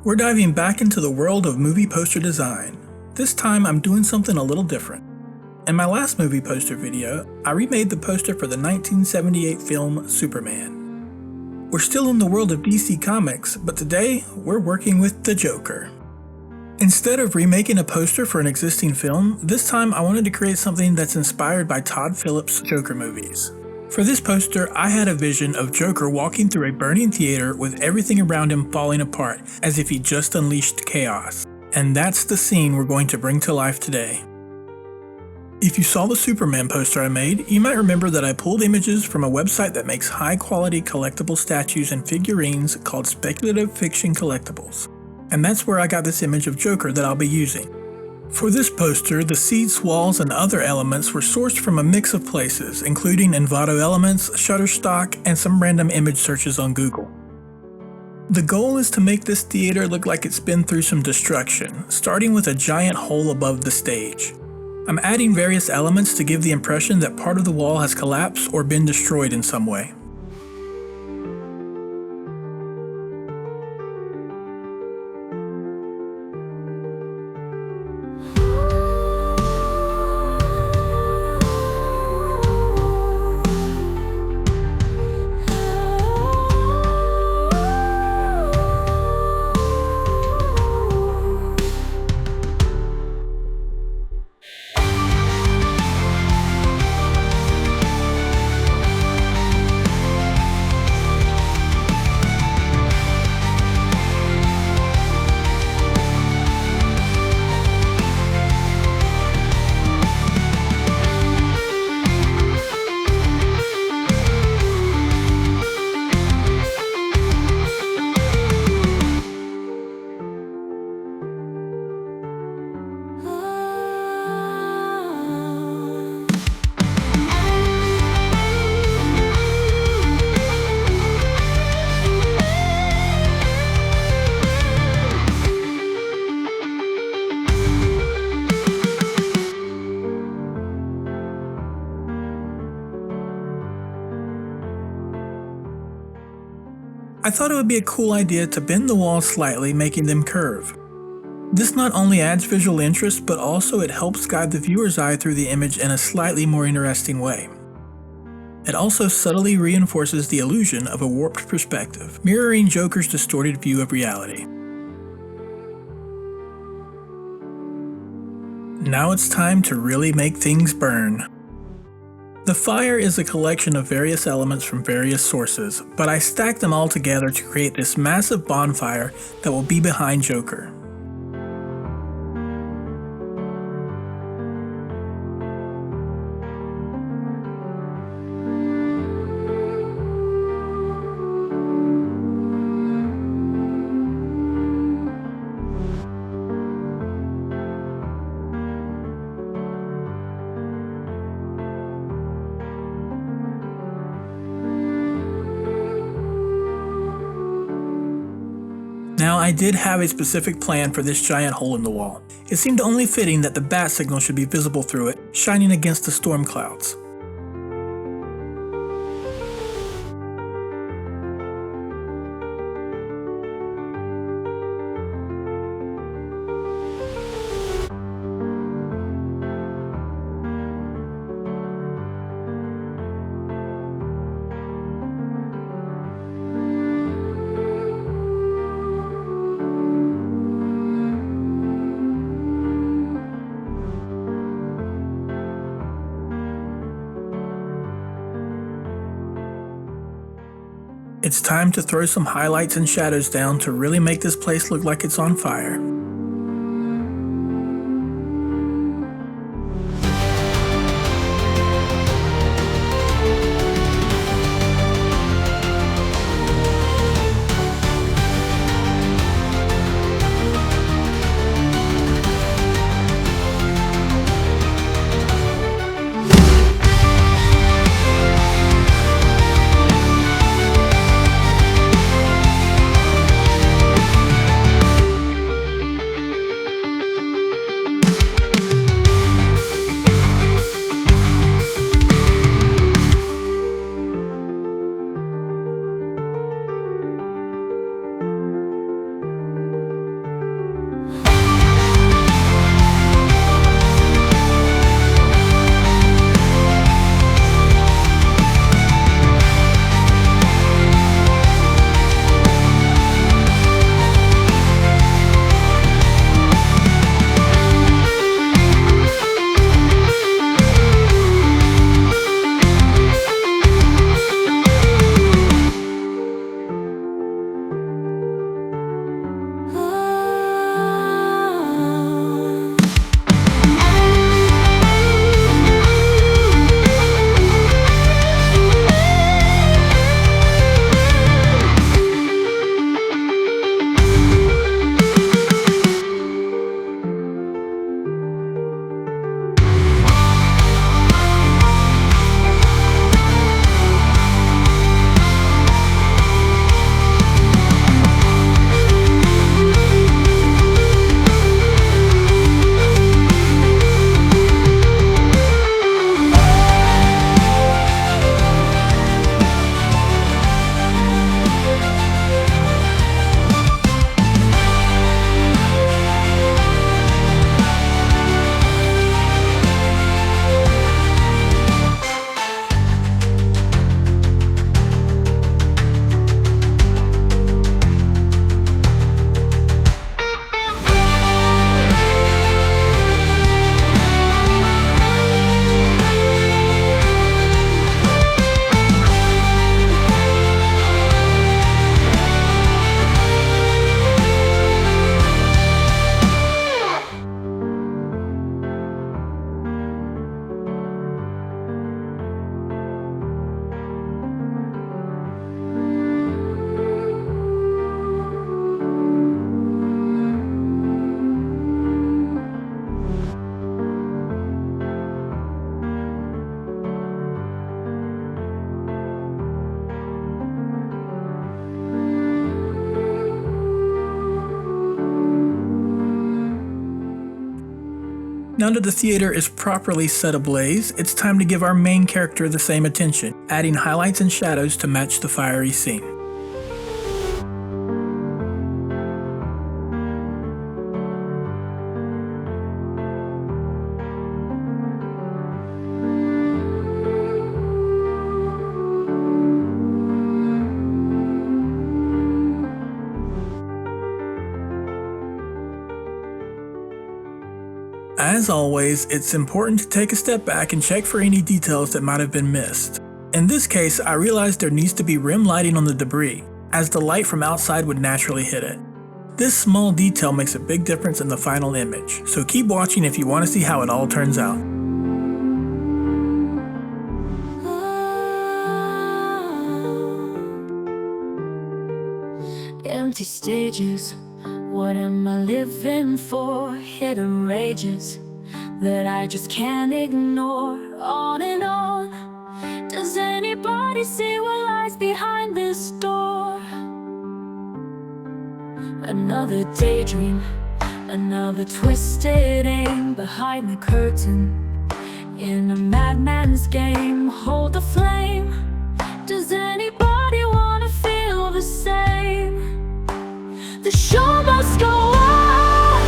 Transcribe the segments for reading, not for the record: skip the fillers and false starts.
We're diving back into the world of movie poster design. This time I'm doing something a little different. In my last movie poster video, I remade the poster for the 1978 film Superman. We're still in the world of DC Comics, but today we're working with the Joker. Instead of remaking a poster for an existing film, this time I wanted to create something that's inspired by Todd Phillips' Joker movies. For this poster, I had a vision of Joker walking through a burning theater with everything around him falling apart as if he just unleashed chaos. And that's the scene we're going to bring to life today. If you saw the Superman poster I made, you might remember that I pulled images from a website that makes high-quality collectible statues and figurines called Speculative Fiction Collectibles. And that's where I got this image of Joker that I'll be using. For this poster, the seats, walls, and other elements were sourced from a mix of places, including Envato Elements, Shutterstock, and some random image searches on Google. The goal is to make this theater look like it's been through some destruction, starting with a giant hole above the stage. I'm adding various elements to give the impression that part of the wall has collapsed or been destroyed in some way. I thought it would be a cool idea to bend the walls slightly, making them curve. This not only adds visual interest, but also it helps guide the viewer's eye through the image in a slightly more interesting way. It also subtly reinforces the illusion of a warped perspective, mirroring Joker's distorted view of reality. Now it's time to really make things burn. The fire is a collection of various elements from various sources, but I stacked them all together to create this massive bonfire that will be behind Joker. Now, I did have a specific plan for this giant hole in the wall. It seemed only fitting that the bat signal should be visible through it, shining against the storm clouds. It's time to throw some highlights and shadows down to really make this place look like it's on fire. Now that the theater is properly set ablaze, it's time to give our main character the same attention, adding highlights and shadows to match the fiery scene. As always, it's important to take a step back and check for any details that might have been missed. In this case, I realized there needs to be rim lighting on the debris, as the light from outside would naturally hit it. This small detail makes a big difference in the final image, so keep watching if you want to see how it all turns out. Empty stages, what am I living for? Hidden rages that I just can't ignore. On and on, does anybody see what lies behind this door? Another daydream, another twisted aim behind the curtain. In a madman's game, hold the flame. Does anybody wanna feel the same? The show must go on.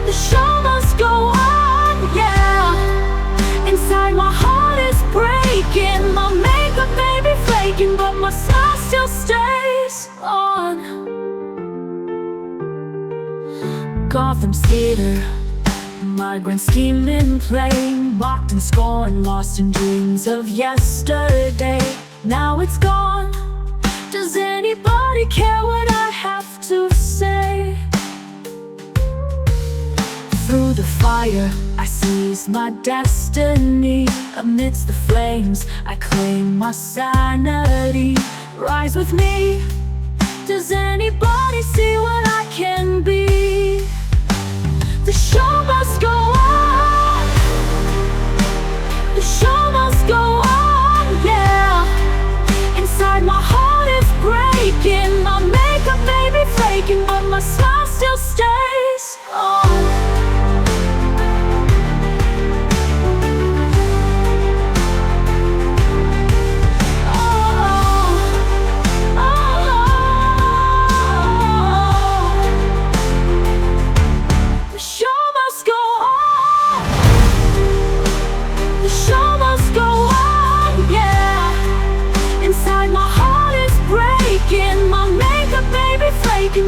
The show must go on, yeah. Inside my heart is breaking. My makeup may be flaking, but my smile still stays on. Gotham's theater, migrant scheming, playing, mocked and scorned, lost in dreams of yesterday. Now it's gone. Does anybody care what I have to say? Through the fire, I seize my destiny. Amidst the flames, I claim my sanity. Rise with me. Does anybody see what I can be? The show must go on. The show must go on, yeah. Inside my heart is breaking. My makeup may be flaking, but my smile still stays on.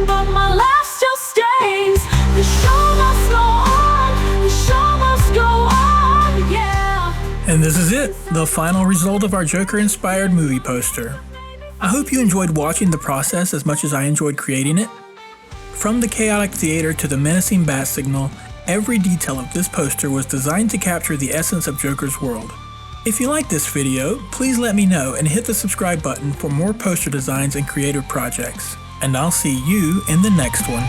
But my laugh still stays. The show must go on. The show must go on, yeah. And this is it, the final result of our Joker-inspired movie poster. I hope you enjoyed watching the process as much as I enjoyed creating it. From the chaotic theater to the menacing bat signal, every detail of this poster was designed to capture the essence of Joker's world. If you like this video, please let me know and hit the subscribe button for more poster designs and creative projects. And I'll see you in the next one.